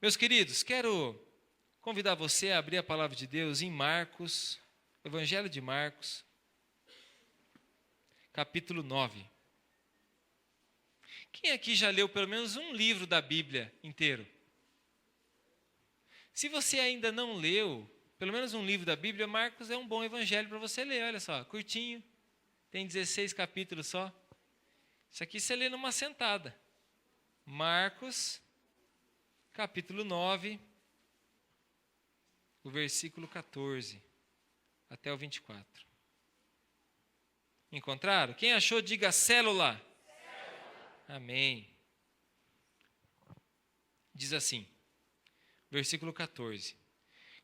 Meus queridos, quero convidar você a abrir a palavra de Deus em Marcos, Evangelho de Marcos, capítulo 9. Quem aqui já leu pelo menos um livro da Bíblia inteiro? Se você ainda não leu pelo menos um livro da Bíblia, Marcos é um bom evangelho para você ler, olha só, curtinho, tem 16 capítulos só. Isso aqui você lê numa sentada. Marcos, capítulo 9, o versículo 14 até o 24. Encontraram? Quem achou, diga célula. Amém. Diz assim, versículo 14.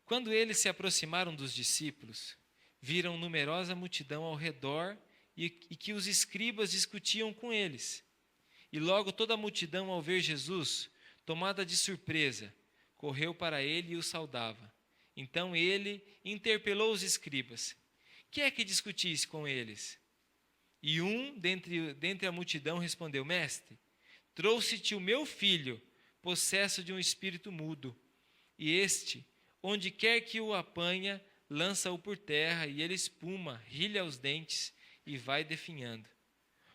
Quando eles se aproximaram dos discípulos, viram numerosa multidão ao redor e que os escribas discutiam com eles. E logo toda a multidão, ao ver Jesus, tomada de surpresa, correu para ele e o saudava. Então ele interpelou os escribas. Que é que discutis com eles? E um dentre a multidão respondeu, Mestre, trouxe-te o meu filho, possesso de um espírito mudo. E este, onde quer que o apanha, lança-o por terra, e ele espuma, rilha os dentes, e vai definhando.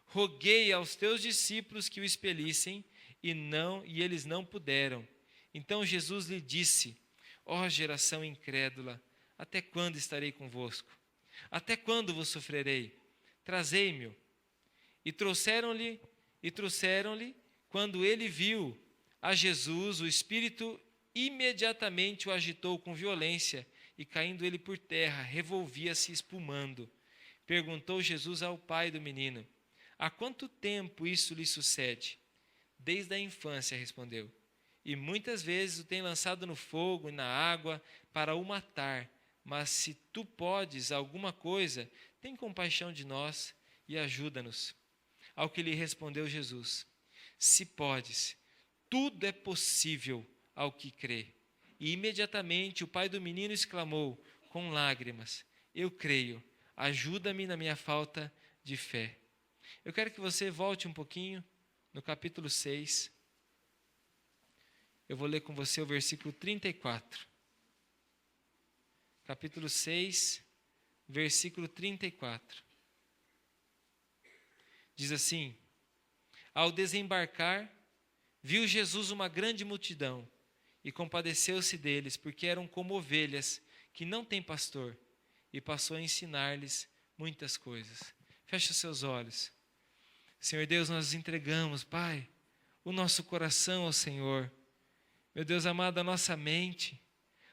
Roguei aos teus discípulos que o expelissem, e eles não puderam. Então Jesus lhe disse, ó geração incrédula, até quando estarei convosco? Até quando vos sofrerei? Trazei-me-o. E trouxeram-lhe, quando ele viu a Jesus, o Espírito imediatamente o agitou com violência, e caindo ele por terra, revolvia-se espumando. Perguntou Jesus ao pai do menino, há quanto tempo isso lhe sucede? Desde a infância, respondeu. E muitas vezes o tem lançado no fogo e na água para o matar. Mas se tu podes alguma coisa, tem compaixão de nós e ajuda-nos. Ao que lhe respondeu Jesus, se podes, tudo é possível ao que crê. E imediatamente o pai do menino exclamou, com lágrimas, eu creio, ajuda-me na minha falta de fé. Eu quero que você volte um pouquinho no capítulo 6. Eu vou ler com você o versículo 34. Capítulo 6, versículo 34. Diz assim, ao desembarcar, viu Jesus uma grande multidão e compadeceu-se deles, porque eram como ovelhas que não têm pastor, e passou a ensinar-lhes muitas coisas. Feche os seus olhos. Senhor Deus, nós entregamos, Pai, o nosso coração ao Senhor. Meu Deus amado, a nossa mente.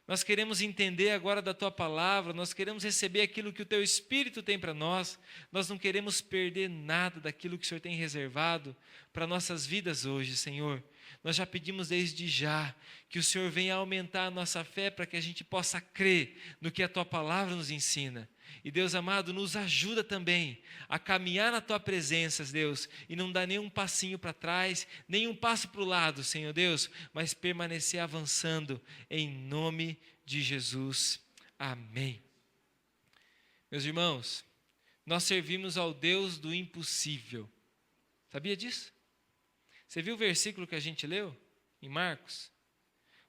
Nós queremos entender agora da Tua palavra, nós queremos receber aquilo que o Teu Espírito tem para nós, nós não queremos perder nada daquilo que o Senhor tem reservado para nossas vidas hoje, Senhor. Nós já pedimos desde já que o Senhor venha aumentar a nossa fé para que a gente possa crer no que a Tua palavra nos ensina. E Deus amado, nos ajuda também a caminhar na Tua presença, Deus, e não dar nenhum passinho para trás, nenhum passo para o lado, Senhor Deus, mas permanecer avançando em nome de Jesus. Amém. Meus irmãos, nós servimos ao Deus do impossível. Sabia disso? Você viu o versículo que a gente leu em Marcos?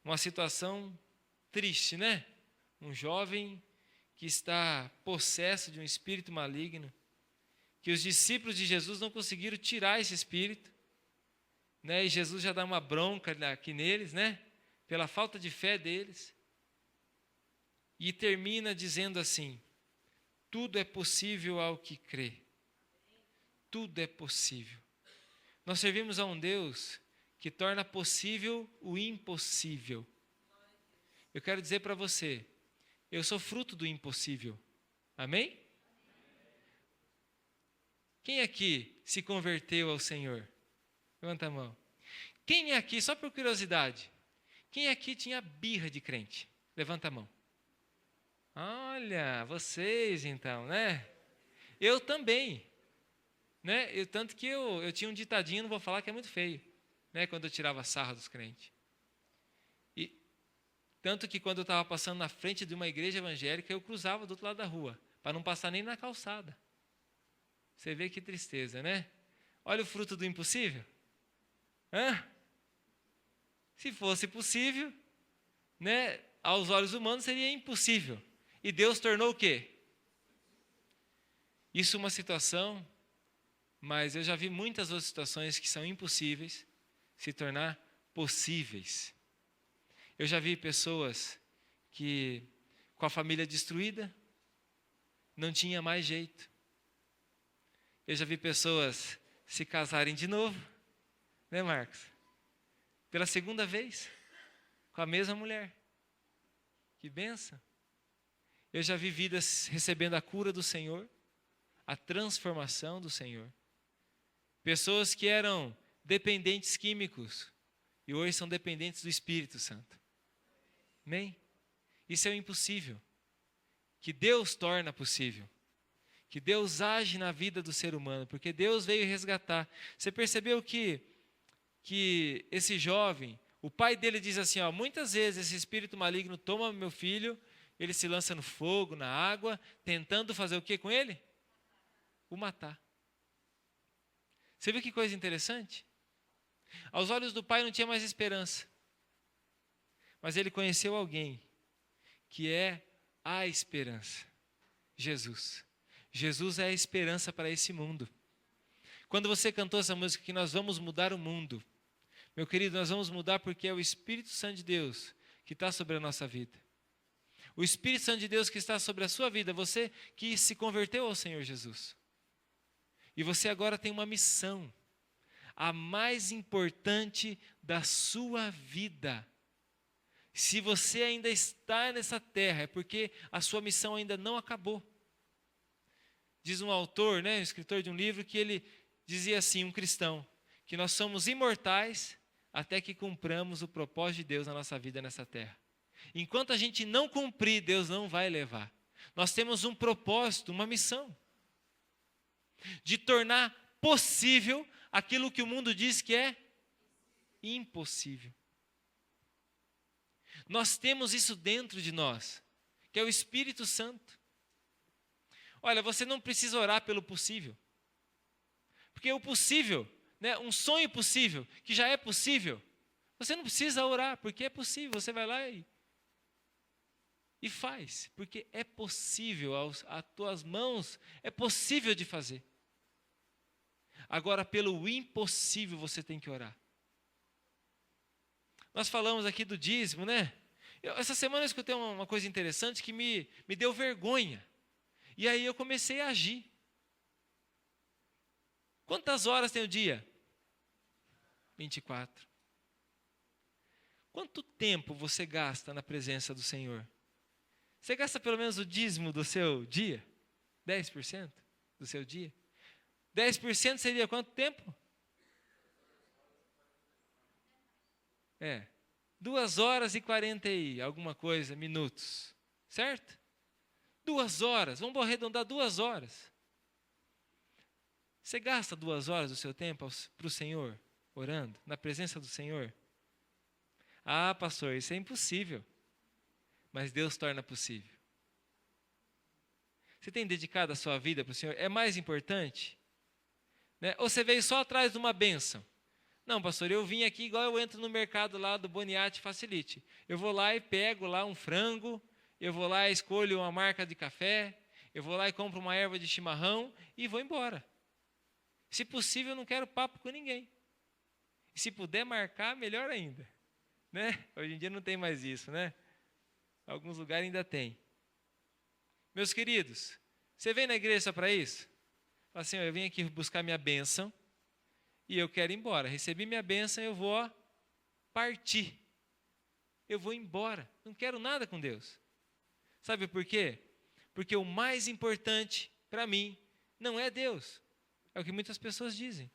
Uma situação triste, né? Um jovem que está possesso de um espírito maligno, que os discípulos de Jesus não conseguiram tirar esse espírito, né? E Jesus já dá uma bronca aqui neles, né? Pela falta de fé deles. E termina dizendo assim, tudo é possível ao que crê. Tudo é possível. Nós servimos a um Deus que torna possível o impossível. Eu quero dizer para você, eu sou fruto do impossível. Amém? Quem aqui se converteu ao Senhor? Levanta a mão. Quem aqui, só por curiosidade, quem aqui tinha birra de crente? Levanta a mão. Olha, vocês então, né? Eu também. Né? Tanto que eu tinha um ditadinho, não vou falar que é muito feio, né? Quando eu tirava sarro dos crentes. E tanto que quando eu estava passando na frente de uma igreja evangélica, eu cruzava do outro lado da rua, para não passar nem na calçada. Você vê que tristeza, né? Olha o fruto do impossível. Hã? Se fosse possível, né, aos olhos humanos seria impossível. E Deus tornou o quê? Isso uma situação, mas eu já vi muitas outras situações que são impossíveis se tornar possíveis. Eu já vi pessoas que, com a família destruída, não tinha mais jeito. Eu já vi pessoas se casarem de novo, né, Marcos? Pela segunda vez, com a mesma mulher. Que bênção. Eu já vi vidas recebendo a cura do Senhor, a transformação do Senhor. Pessoas que eram dependentes químicos e hoje são dependentes do Espírito Santo. Amém? Isso é o impossível, que Deus torna possível. Que Deus age na vida do ser humano, porque Deus veio resgatar. Você percebeu que esse jovem, o pai dele diz assim, ó, muitas vezes esse espírito maligno toma meu filho, ele se lança no fogo, na água, tentando fazer o que com ele? O matar. Você viu que coisa interessante? Aos olhos do pai não tinha mais esperança. Mas ele conheceu alguém que é a esperança. Jesus. Jesus é a esperança para esse mundo. Quando você cantou essa música que nós vamos mudar o mundo, meu querido, nós vamos mudar porque é o Espírito Santo de Deus que está sobre a nossa vida. O Espírito Santo de Deus que está sobre a sua vida, você que se converteu ao Senhor Jesus. E você agora tem uma missão, a mais importante da sua vida. Se você ainda está nessa terra, é porque a sua missão ainda não acabou. Diz um autor, né, um escritor de um livro, que ele dizia assim, um cristão, que nós somos imortais até que cumpramos o propósito de Deus na nossa vida nessa terra. Enquanto a gente não cumprir, Deus não vai levar. Nós temos um propósito, uma missão, de tornar possível aquilo que o mundo diz que é impossível. Nós temos isso dentro de nós, que é o Espírito Santo. Olha, você não precisa orar pelo possível. Porque o possível, né, um sonho possível, que já é possível, você não precisa orar, porque é possível. Você vai lá e faz, porque é possível, às tuas mãos, é possível de fazer. Agora, pelo impossível, você tem que orar. Nós falamos aqui do dízimo, né? Essa semana eu escutei uma coisa interessante que me deu vergonha. E aí eu comecei a agir. Quantas horas tem o dia? 24. Quanto tempo você gasta na presença do Senhor? Você gasta pelo menos o dízimo do seu dia? 10% do seu dia? 10% seria quanto tempo? 2 horas e 40 e alguma coisa, minutos. Certo? 2 horas, vamos arredondar 2 horas. Você gasta 2 horas do seu tempo para o Senhor, orando, na presença do Senhor? Ah, pastor, isso é impossível. Mas Deus torna possível. Você tem dedicado a sua vida para o Senhor? É mais importante? Né? Ou você veio só atrás de uma bênção? Não, pastor, eu vim aqui igual eu entro no mercado lá do Boniati Facilite. Eu vou lá e pego lá um frango, eu vou lá e escolho uma marca de café, eu vou lá e compro uma erva de chimarrão e vou embora. Se possível, eu não quero papo com ninguém. E se puder marcar, melhor ainda. Né? Hoje em dia não tem mais isso, né? Alguns lugares ainda tem. Meus queridos, você vem na igreja só para isso? Fala assim, eu vim aqui buscar minha bênção e eu quero ir embora. Recebi minha bênção, eu vou partir. Eu vou embora. Não quero nada com Deus. Sabe por quê? Porque o mais importante para mim não é Deus. É o que muitas pessoas dizem.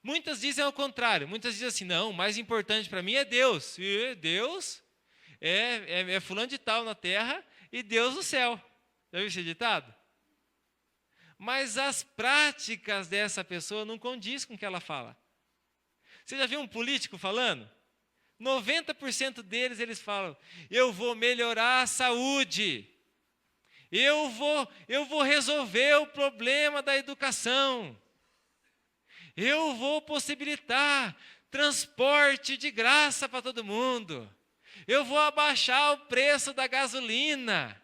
Muitas dizem ao contrário. Muitas dizem assim, não, o mais importante para mim é Deus. E Deus é fulano de tal na terra e Deus no céu. Já viu esse ditado? Mas as práticas dessa pessoa não condiz com o que ela fala. Você já viu um político falando? 90% deles, eles falam, eu vou melhorar a saúde. Eu vou resolver o problema da educação. Eu vou possibilitar transporte de graça para todo mundo. Eu vou abaixar o preço da gasolina.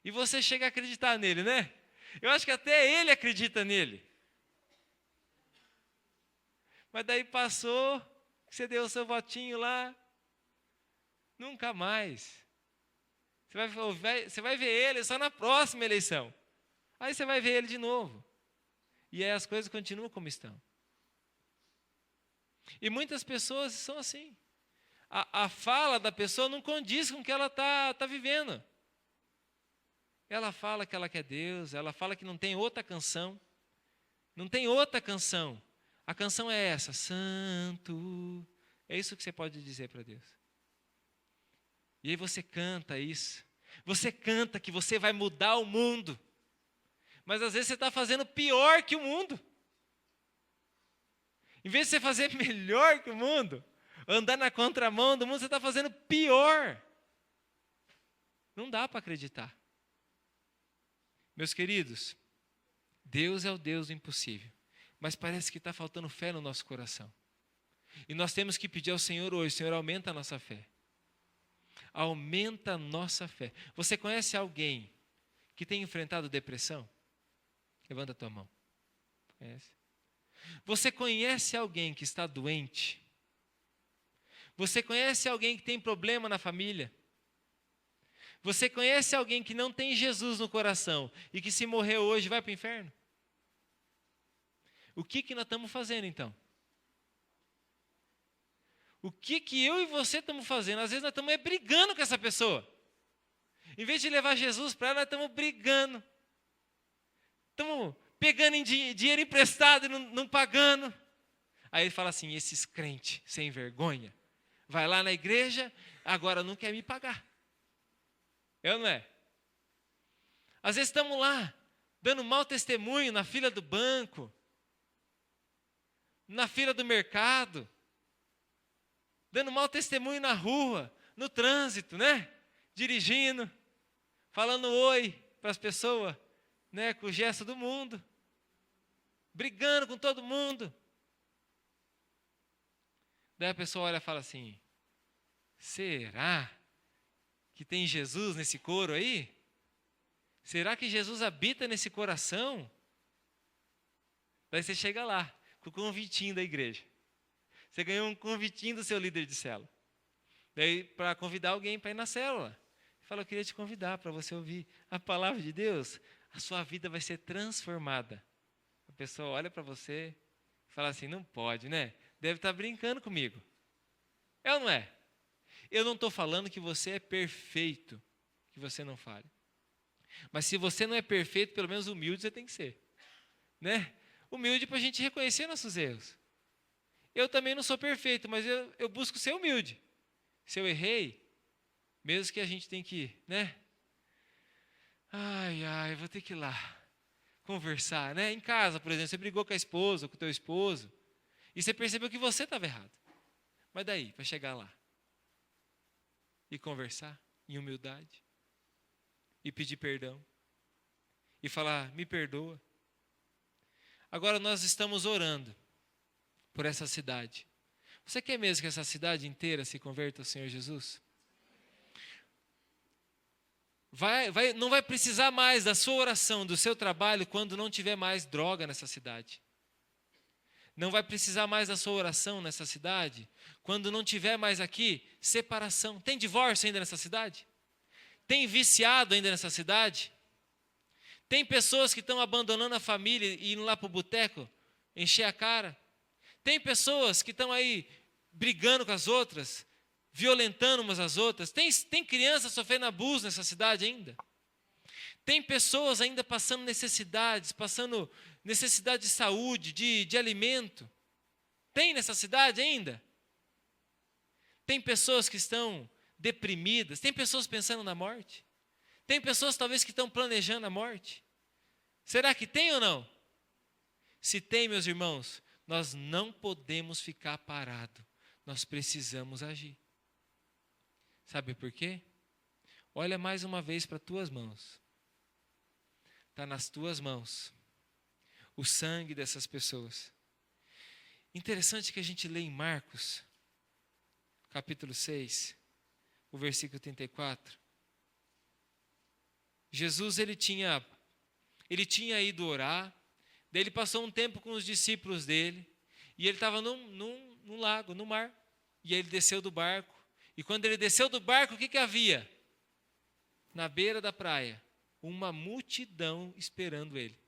E você chega a acreditar nele, né? Eu acho que até ele acredita nele. Mas daí passou, você deu o seu votinho lá, nunca mais. Você vai ver ele só na próxima eleição. Aí você vai ver ele de novo. E aí as coisas continuam como estão. E muitas pessoas são assim. A fala da pessoa não condiz com o que ela está vivendo. Ela fala que ela quer Deus, ela fala que não tem outra canção. Não tem outra canção. A canção é essa, Santo. É isso que você pode dizer para Deus. E aí você canta isso. Você canta que você vai mudar o mundo. Mas às vezes você está fazendo pior que o mundo. Em vez de você fazer melhor que o mundo, andar na contramão do mundo, você está fazendo pior. Não dá para acreditar. Meus queridos, Deus é o Deus do impossível. Mas parece que está faltando fé no nosso coração. E nós temos que pedir ao Senhor hoje, Senhor, aumenta a nossa fé. Aumenta a nossa fé. Você conhece alguém que tem enfrentado depressão? Levanta a tua mão. Conhece? Você conhece alguém que está doente? Você conhece alguém que tem problema na família? Você conhece alguém que não tem Jesus no coração e que se morrer hoje vai para o inferno? O que nós estamos fazendo então? O que eu e você estamos fazendo? Às vezes nós estamos brigando com essa pessoa. Em vez de levar Jesus para ela, nós estamos brigando. Estamos pegando dinheiro emprestado e não pagando. Aí ele fala assim, esses crentes sem vergonha, vai lá na igreja, agora não quer me pagar. É ou não é? Às vezes estamos lá, dando mau testemunho na fila do banco, na fila do mercado, dando mau testemunho na rua, no trânsito, né? Dirigindo, falando oi para as pessoas, né? Com o gesto do mundo, brigando com todo mundo. Daí a pessoa olha e fala assim, será que tem Jesus nesse coro aí? Será que Jesus habita nesse coração? Daí você chega lá, com o convitinho da igreja. Você ganhou um convitinho do seu líder de célula. Daí, para convidar alguém para ir na célula. Fala, eu queria te convidar para você ouvir a palavra de Deus. A sua vida vai ser transformada. A pessoa olha para você e fala assim, não pode, né? Deve estar brincando comigo. É ou não é? Eu não estou falando que você é perfeito, que você não fale. Mas se você não é perfeito, pelo menos humilde você tem que ser. Né? Humilde para a gente reconhecer nossos erros. Eu também não sou perfeito, mas eu busco ser humilde. Se eu errei, mesmo que a gente tem que, né? Ai, vou ter que ir lá conversar, né? Em casa, por exemplo, você brigou com a esposa, com o teu esposo, e você percebeu que você estava errado. Mas daí, para chegar lá e conversar em humildade e pedir perdão e falar, me perdoa. Agora nós estamos orando por essa cidade. Você quer mesmo que essa cidade inteira se converta ao Senhor Jesus? Não vai precisar mais da sua oração, do seu trabalho, quando não tiver mais droga nessa cidade. Não vai precisar mais da sua oração nessa cidade, quando não tiver mais aqui separação. Tem divórcio ainda nessa cidade? Tem viciado ainda nessa cidade? Tem pessoas que estão abandonando a família e indo lá para o boteco, encher a cara? Tem pessoas que estão aí brigando com as outras, violentando umas às outras? Tem crianças sofrendo abuso nessa cidade ainda? Tem pessoas ainda passando necessidades, necessidade de saúde, de alimento? Tem nessa cidade ainda? Tem pessoas que estão deprimidas? Tem pessoas pensando na morte? Tem pessoas talvez que estão planejando a morte? Será que tem ou não? Se tem, meus irmãos, nós não podemos ficar parados. Nós precisamos agir. Sabe por quê? Olha mais uma vez para as tuas mãos. Está nas tuas mãos o sangue dessas pessoas. Interessante que a gente lê em Marcos, capítulo 6, o versículo 34. Jesus, ele tinha ido orar, daí ele passou um tempo com os discípulos dele, e ele estava num lago, no mar, e aí ele desceu do barco, e quando ele desceu do barco, o que havia? Na beira da praia, uma multidão esperando ele,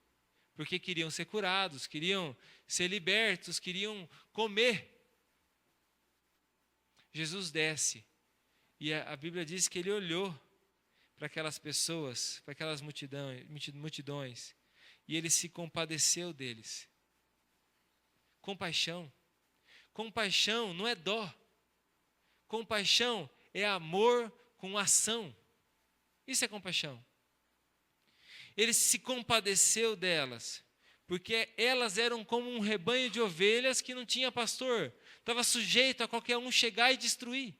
porque queriam ser curados, queriam ser libertos, queriam comer. Jesus desce, e a Bíblia diz que ele olhou para aquelas pessoas, para aquelas multidões, e ele se compadeceu deles. Compaixão. Compaixão não é dó. Compaixão é amor com ação. Isso é compaixão. Ele se compadeceu delas, porque elas eram como um rebanho de ovelhas que não tinha pastor, estava sujeito a qualquer um chegar e destruir.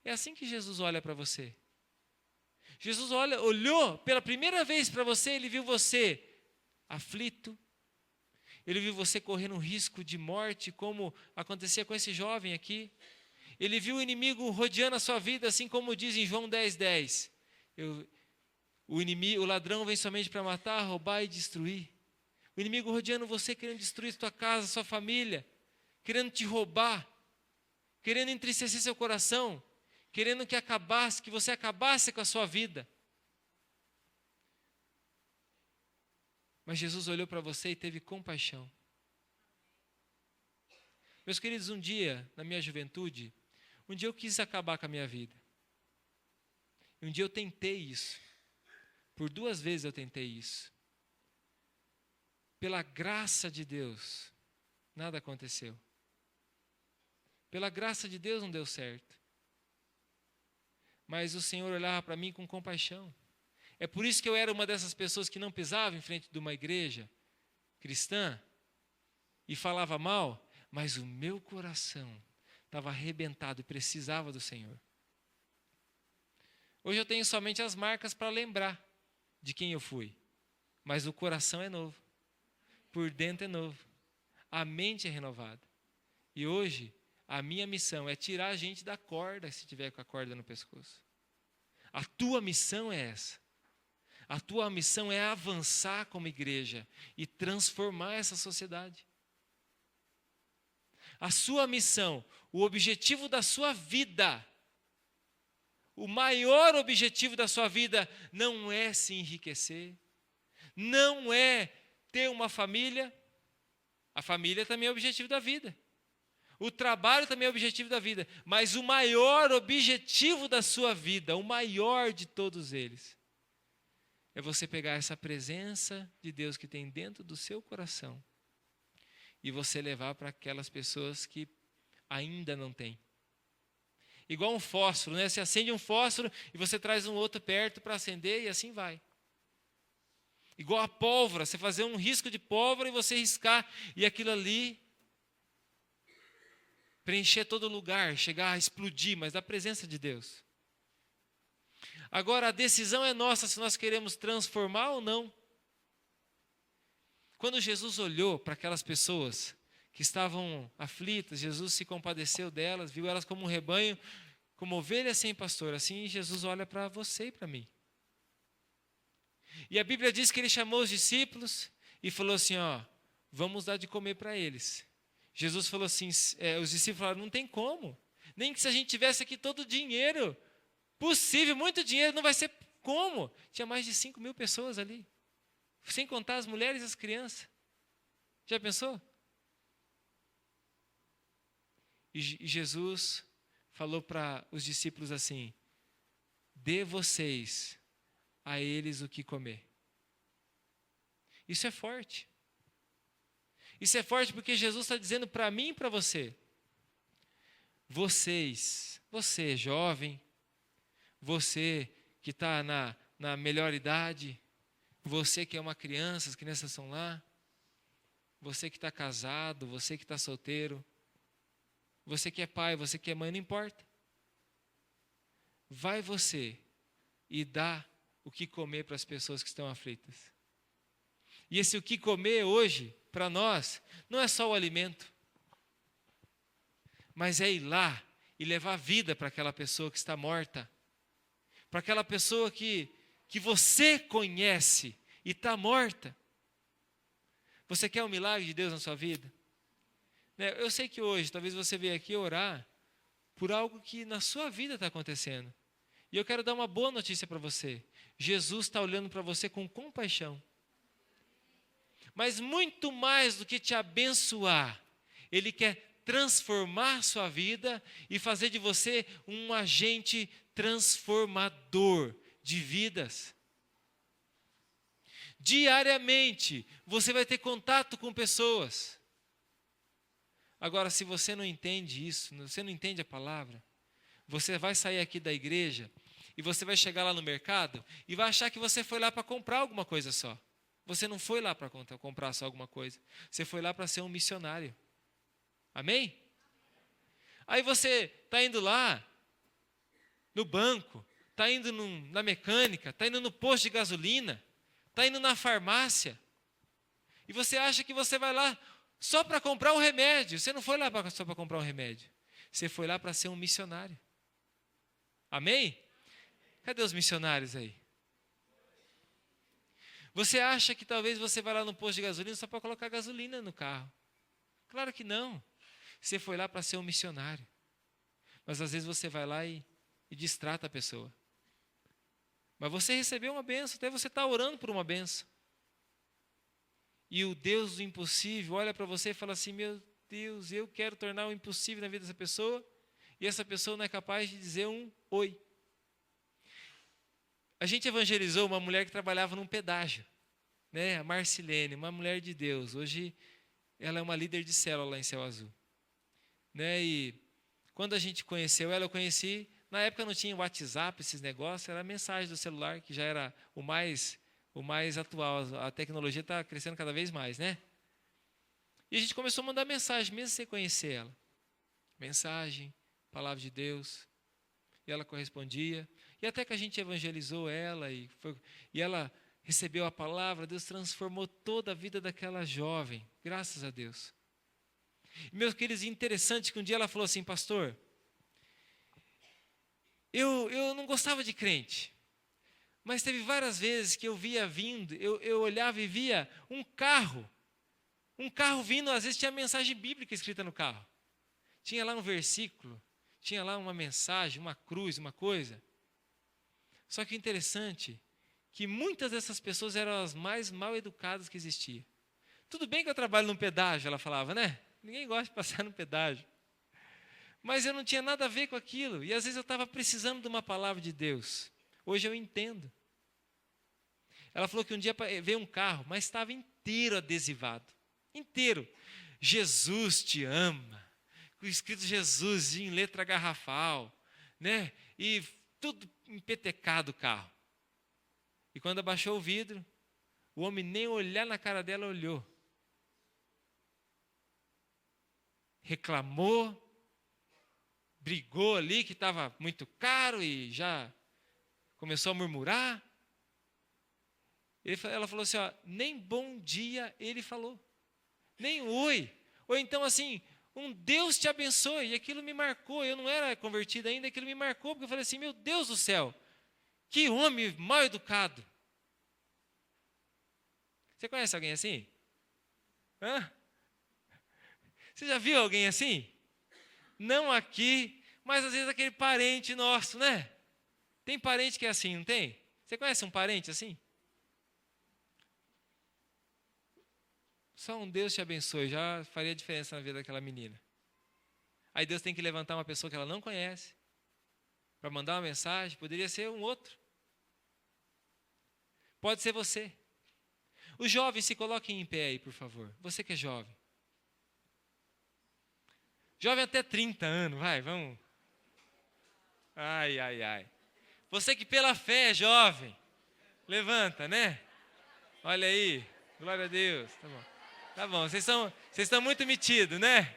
É assim que Jesus olha para você. Jesus olhou pela primeira vez para você, ele viu você aflito, ele viu você correndo um risco de morte, como acontecia com esse jovem aqui. Ele viu o inimigo rodeando a sua vida, assim como diz em João 10:10. O ladrão vem somente para matar, roubar e destruir. O inimigo rodeando você, querendo destruir sua casa, sua família, querendo te roubar, querendo entristecer seu coração, querendo que você acabasse com a sua vida. Mas Jesus olhou para você e teve compaixão. Meus queridos, um dia, na minha juventude, eu quis acabar com a minha vida. Um dia eu tentei isso. Por 2 vezes eu tentei isso. Pela graça de Deus, nada aconteceu. Pela graça de Deus não deu certo. Mas o Senhor olhava para mim com compaixão. É por isso que eu era uma dessas pessoas que não pisava em frente de uma igreja cristã e falava mal, mas o meu coração estava arrebentado e precisava do Senhor. Hoje eu tenho somente as marcas para lembrar de quem eu fui, mas o coração é novo, por dentro é novo, a mente é renovada. E hoje a minha missão é tirar a gente da corda, se tiver com a corda no pescoço. A tua missão é essa. A tua missão é avançar como igreja e transformar essa sociedade. A sua missão, o objetivo da sua vida, o maior objetivo da sua vida não é se enriquecer, não é ter uma família. A família também é o objetivo da vida. O trabalho também é o objetivo da vida. Mas o maior objetivo da sua vida, o maior de todos eles, é você pegar essa presença de Deus que tem dentro do seu coração e você levar para aquelas pessoas que ainda não têm. Igual um fósforo, né? Você acende um fósforo e você traz um outro perto para acender e assim vai. Igual a pólvora, você fazer um risco de pólvora e você riscar e aquilo ali preencher todo lugar, chegar a explodir, mas da presença de Deus. Agora, a decisão é nossa se nós queremos transformar ou não. Quando Jesus olhou para aquelas pessoas que estavam aflitas, Jesus se compadeceu delas, viu elas como um rebanho, como ovelhas sem pastor. Assim, Jesus olha para você e para mim. E a Bíblia diz que ele chamou os discípulos e falou assim, vamos dar de comer para eles. Jesus falou assim, os discípulos falaram, não tem como. Nem que se a gente tivesse aqui todo o dinheiro possível, muito dinheiro, não vai ser como. Tinha mais de 5.000 pessoas ali, sem contar as mulheres e as crianças. Já pensou? E Jesus falou para os discípulos assim, dê vocês a eles o que comer. Isso é forte. Isso é forte porque Jesus está dizendo para mim e para você. Você jovem, você que está na melhor idade, você que é uma criança, as crianças estão lá, você que está casado, você que está solteiro, você que é pai, você que é mãe, não importa. Vai você e dá o que comer para as pessoas que estão aflitas. E esse o que comer hoje para nós, não é só o alimento, mas é ir lá e levar vida para aquela pessoa que está morta, para aquela pessoa que você conhece e está morta. Você quer um milagre de Deus na sua vida? Eu sei que hoje, talvez você veja aqui orar por algo que na sua vida está acontecendo. E eu quero dar uma boa notícia para você. Jesus está olhando para você com compaixão. Mas muito mais do que te abençoar, Ele quer transformar sua vida e fazer de você um agente transformador de vidas. Diariamente, você vai ter contato com pessoas. Agora, se você não entende isso, você não entende a palavra, você vai sair aqui da igreja e você vai chegar lá no mercado e vai achar que você foi lá para comprar alguma coisa só. Você não foi lá para comprar só alguma coisa. Você foi lá para ser um missionário. Amém? Aí você está indo lá no banco, está indo na mecânica, está indo no posto de gasolina, está indo na farmácia. E você acha que você vai lá só para comprar um remédio. Você não foi lá só para comprar um remédio. Você foi lá para ser um missionário. Amém? Cadê os missionários aí? Você acha que talvez você vai lá no posto de gasolina só para colocar gasolina no carro. Claro que não. Você foi lá para ser um missionário. Mas às vezes você vai lá e distrata a pessoa. Mas você recebeu uma benção, até você está orando por uma benção. E o Deus do impossível olha para você e fala assim: meu Deus, eu quero tornar o impossível na vida dessa pessoa, e essa pessoa não é capaz de dizer um oi. A gente evangelizou uma mulher que trabalhava num pedágio, né? A Marcilene, uma mulher de Deus. Hoje ela é uma líder de célula lá em Céu Azul. Né? E quando a gente conheceu ela, eu conheci, na época não tinha WhatsApp, esses negócios, era a mensagem do celular, que já era o mais atual. A tecnologia está crescendo cada vez mais, né? E a gente começou a mandar mensagem, mesmo sem conhecer ela. Mensagem, palavra de Deus. E ela correspondia. E até que a gente evangelizou ela e ela recebeu a palavra, Deus transformou toda a vida daquela jovem, graças a Deus. E, meus queridos, interessante que um dia ela falou assim: pastor, eu não gostava de crente, mas teve várias vezes que eu via vindo, eu olhava e via um carro vindo, às vezes tinha mensagem bíblica escrita no carro. Tinha lá um versículo, tinha lá uma mensagem, uma cruz, uma coisa. Só que o interessante, que muitas dessas pessoas eram as mais mal educadas que existiam. Tudo bem que eu trabalho num pedágio, ela falava, né? Ninguém gosta de passar no pedágio. Mas eu não tinha nada a ver com aquilo. E às vezes eu estava precisando de uma palavra de Deus. Hoje eu entendo. Ela falou que um dia veio um carro, mas estava inteiro adesivado. Inteiro. Jesus te ama. Com escrito Jesus em letra garrafal. Né? E tudo empetecado o carro. E quando abaixou o vidro, o homem nem olhar na cara dela olhou. Reclamou, brigou ali que estava muito caro e já começou a murmurar. Ela falou assim, nem bom dia ele falou, nem oi. Ou então assim, um Deus te abençoe. E aquilo me marcou, eu não era convertido ainda, aquilo me marcou, porque eu falei assim, meu Deus do céu, que homem mal educado. Você conhece alguém assim? Hã? Você já viu alguém assim? Não aqui, mas às vezes aquele parente nosso, né? Tem parente que é assim, não tem? Você conhece um parente assim? Só um Deus te abençoe, já faria diferença na vida daquela menina. Aí Deus tem que levantar uma pessoa que ela não conhece, para mandar uma mensagem, poderia ser um outro. Pode ser você. Os jovens, se coloquem em pé aí, por favor. Você que é jovem. Jovem até 30 anos, vai, vamos. Ai, ai, ai. Você que pela fé é jovem, levanta, né? Olha aí, glória a Deus. Tá bom, tá bom. Vocês estão muito metidos, né?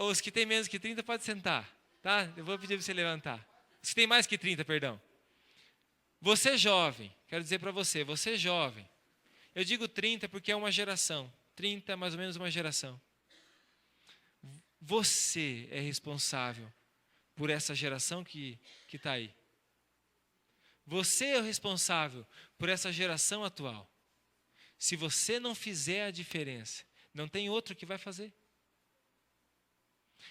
Os que têm menos que 30 podem sentar, tá? Eu vou pedir para você levantar. Os que têm mais que 30, perdão. Você jovem, quero dizer para você jovem, Eu digo 30 porque é uma geração. 30 é mais ou menos uma geração. Você é responsável por essa geração que está aí. Você é o responsável por essa geração atual. Se você não fizer a diferença, não tem outro que vai fazer.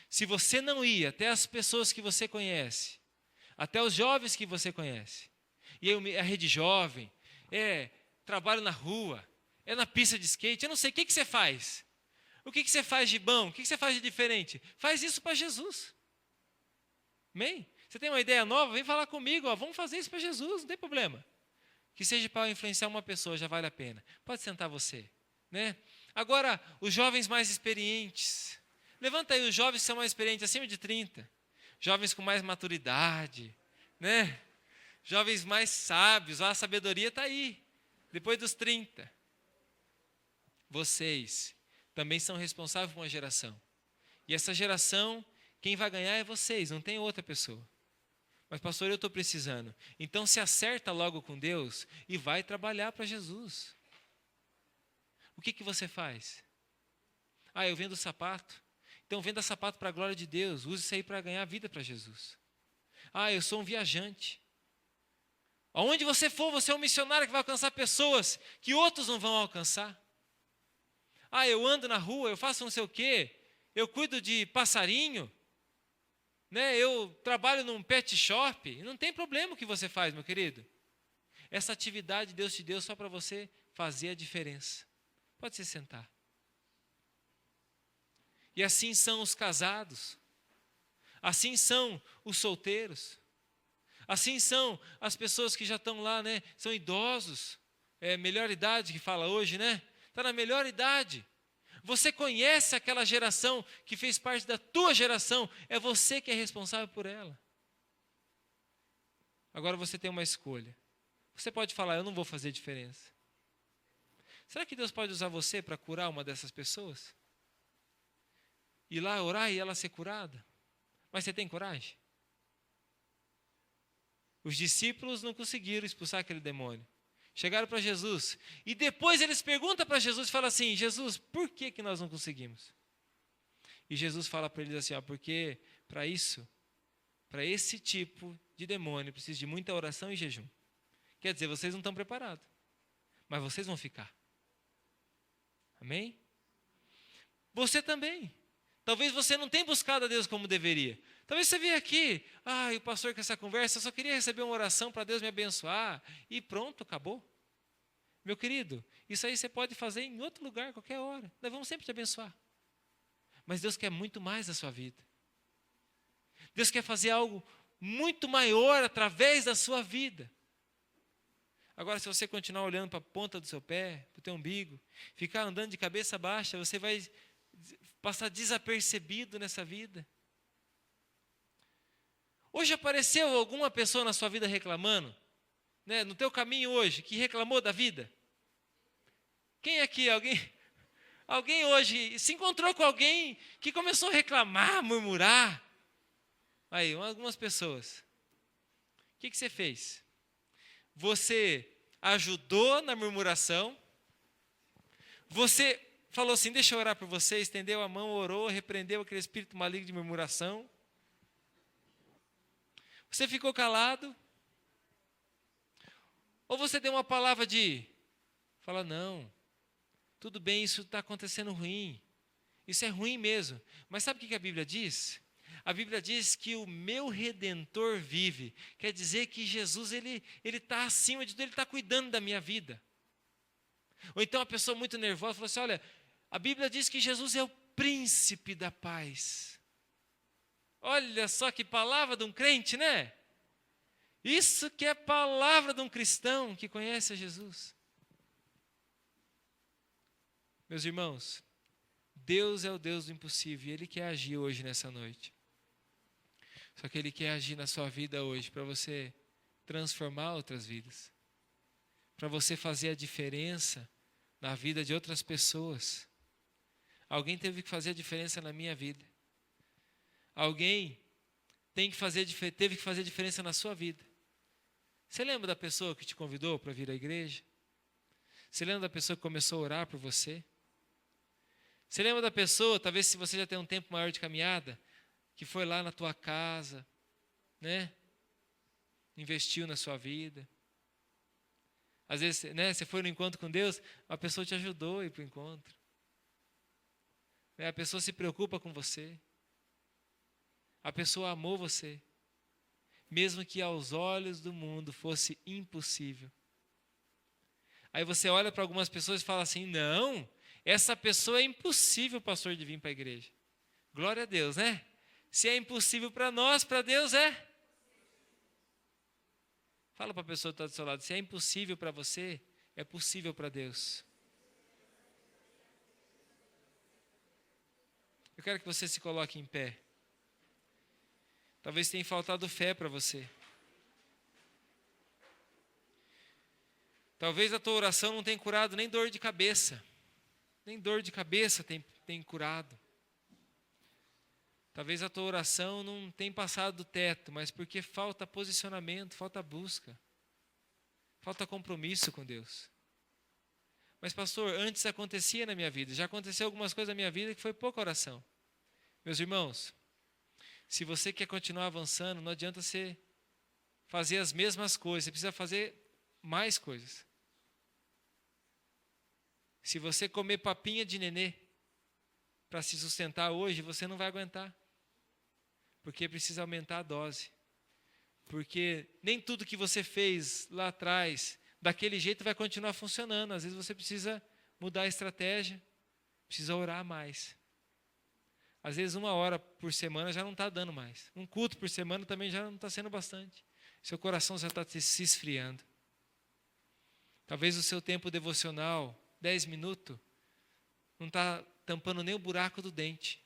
Se você não ir até as pessoas que você conhece, até os jovens que você conhece, e a rede jovem, trabalho na rua, é na pista de skate, eu não sei, o que você faz? O que você faz de bom? O que você faz de diferente? Faz isso para Jesus. Amém? Você tem uma ideia nova? Vem falar comigo, vamos fazer isso para Jesus, não tem problema. Que seja para influenciar uma pessoa, já vale a pena. Pode sentar você, né? Agora, os jovens mais experientes. Levanta aí os jovens que são mais experientes, acima de 30. Jovens com mais maturidade, né? Jovens mais sábios, a sabedoria está aí, depois dos 30. Vocês também são responsáveis por uma geração. E essa geração, quem vai ganhar é vocês, não tem outra pessoa. Mas, pastor, eu estou precisando. Então, se acerta logo com Deus e vai trabalhar para Jesus. O que você faz? Eu vendo sapato. Então, venda sapato para a glória de Deus. Use isso aí para ganhar vida para Jesus. Eu sou um viajante. Aonde você for, você é um missionário que vai alcançar pessoas que outros não vão alcançar. Eu ando na rua, eu faço não sei o quê. Eu cuido de passarinho. Né? Eu trabalho num pet shop. Não tem problema o que você faz, meu querido. Essa atividade Deus te deu só para você fazer a diferença. Pode se sentar. E assim são os casados. Assim são os solteiros. Assim são as pessoas que já estão lá, né? São idosos. Melhor idade que fala hoje, né? Está na melhor idade. Você conhece aquela geração que fez parte da tua geração. É você que é responsável por ela. Agora você tem uma escolha. Você pode falar, eu não vou fazer diferença. Será que Deus pode usar você para curar uma dessas pessoas? Ir lá orar e ela ser curada? Mas você tem coragem? Os discípulos não conseguiram expulsar aquele demônio. Chegaram para Jesus. E depois eles perguntam para Jesus e falam assim, Jesus, por que nós não conseguimos? E Jesus fala para eles assim, porque para isso, para esse tipo de demônio, precisa de muita oração e jejum. Quer dizer, vocês não estão preparados. Mas vocês vão ficar. Amém? Você também. Talvez você não tenha buscado a Deus como deveria. Talvez você veja aqui, o pastor com essa conversa, eu só queria receber uma oração para Deus me abençoar. E pronto, acabou. Meu querido, isso aí você pode fazer em outro lugar, qualquer hora. Nós vamos sempre te abençoar. Mas Deus quer muito mais da sua vida. Deus quer fazer algo muito maior através da sua vida. Agora, se você continuar olhando para a ponta do seu pé, para o teu umbigo, ficar andando de cabeça baixa, você vai passar desapercebido nessa vida. Hoje apareceu alguma pessoa na sua vida reclamando, né, no teu caminho hoje, que reclamou da vida? Quem aqui, alguém hoje se encontrou com alguém que começou a reclamar, murmurar? Aí, algumas pessoas. O que você fez? Você ajudou na murmuração? Você falou assim, deixa eu orar por você, estendeu a mão, orou, repreendeu aquele espírito maligno de murmuração? Você ficou calado? Ou você deu uma palavra fala, não, tudo bem, isso está acontecendo ruim. Isso é ruim mesmo. Mas sabe o que a Bíblia diz? A Bíblia diz que o meu Redentor vive. Quer dizer que Jesus, ele está acima de tudo, ele está cuidando da minha vida. Ou então uma pessoa muito nervosa falou assim, olha, a Bíblia diz que Jesus é o príncipe da paz. Olha só que palavra de um crente, né? Isso que é palavra de um cristão que conhece a Jesus. Meus irmãos, Deus é o Deus do impossível e Ele quer agir hoje nessa noite. Só que Ele quer agir na sua vida hoje para você transformar outras vidas. Para você fazer a diferença na vida de outras pessoas. Alguém teve que fazer a diferença na minha vida. Alguém teve que fazer a diferença na sua vida. Você lembra da pessoa que te convidou para vir à igreja? Você lembra da pessoa que começou a orar por você? Você lembra da pessoa, talvez se você já tem um tempo maior de caminhada, que foi lá na tua casa, né? Investiu na sua vida. Às vezes, né, você foi no encontro com Deus, a pessoa te ajudou a ir para o encontro. A pessoa se preocupa com você. A pessoa amou você. Mesmo que aos olhos do mundo fosse impossível. Aí você olha para algumas pessoas e fala assim, não, essa pessoa é impossível, pastor, de vir para a igreja. Glória a Deus, né? Se é impossível para nós, para Deus é. Fala para a pessoa que está do seu lado, se é impossível para você, é possível para Deus. Eu quero que você se coloque em pé. Talvez tenha faltado fé para você. Talvez a tua oração não tenha curado nem dor de cabeça. Nem dor de cabeça tem curado. Talvez a tua oração não tenha passado do teto, mas porque falta posicionamento, falta busca. Falta compromisso com Deus. Mas pastor, antes acontecia na minha vida, já aconteceu algumas coisas na minha vida que foi pouca oração. Meus irmãos, se você quer continuar avançando, não adianta você fazer as mesmas coisas, você precisa fazer mais coisas. Se você comer papinha de nenê para se sustentar hoje, você não vai aguentar. Porque precisa aumentar a dose. Porque nem tudo que você fez lá atrás, daquele jeito vai continuar funcionando. Às vezes você precisa mudar a estratégia, precisa orar mais. Às vezes 1 hora por semana já não está dando mais. Um culto por semana também já não está sendo bastante. Seu coração já está se esfriando. Talvez o seu tempo devocional, 10 minutos, não está tampando nem o buraco do dente.